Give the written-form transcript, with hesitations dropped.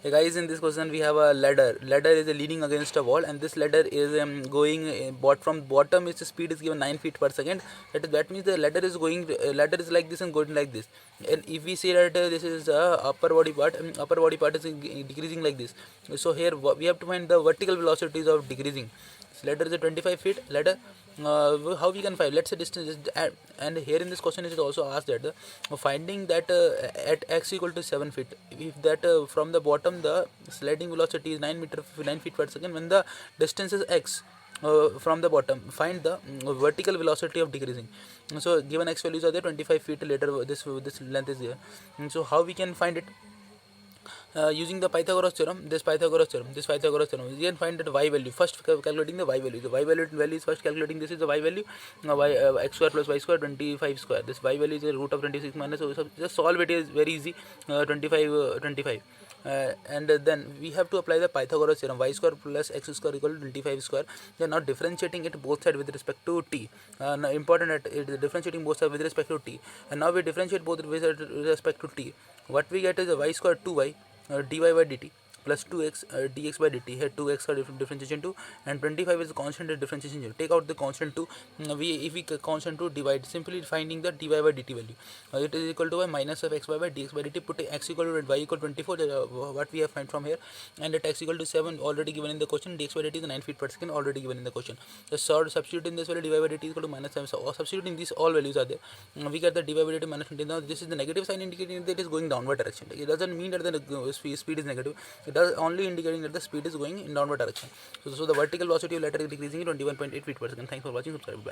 Hey guys, in this question we have a ladder. Ladder is leaning against a wall, and this ladder is going from bottom. Its speed is given 9 feet per second. That means the ladder is going. Ladder is like this and going like this. And if we say that this is upper body part is decreasing like this. So here we have to find the vertical velocities of decreasing. This ladder is a 25 feet ladder. How we can find, let's say distance and here in this question it is also asked that finding that at x equal to 7 feet, if that from the bottom the sliding velocity is 9 feet per second, when the distance is x from the bottom, find the vertical velocity of decreasing. So given x values are there, 25 feet later this length is there. And so how we can find it? Using the Pythagoras theorem, this Pythagoras theorem, we can find that y value. First calculating the y value. The y value is first calculating. This is the y value. Y x square plus y square 25 square. This y value is the root of 26 minus. So just solve it, is very easy. 25. And then we have to apply the Pythagoras theorem. Y square plus x square equal to 25 square. We are now differentiating it both sides with respect to t. Now important that it is differentiating both sides with respect to t. And now we differentiate both with respect to t. What we get is the y square 2y dy by dt plus 2x dx by dt. Here 2x are differentiation 2 and 25 is constant differentiation 0. Take out the constant 2. If we constant 2 divide, simply finding the dy by dt value. It is equal to y minus of x by dx by dt. Put x equal to y equal to 24, what we have find from here, and at x equal to 7 already given in the question. Dx by dt is 9 feet per second already given in the question. Just substitute in this value, dy by dt is equal to minus 7. So substituting these all values are there, we get the dy by dt minus 20. Now this is the negative sign indicating that it is going downward direction. It doesn't mean that the speed is negative. It does only indicating that the speed is going in downward direction. So the vertical velocity of ladder is decreasing 21.8 feet per second. Thanks for watching. Subscribe. Bye.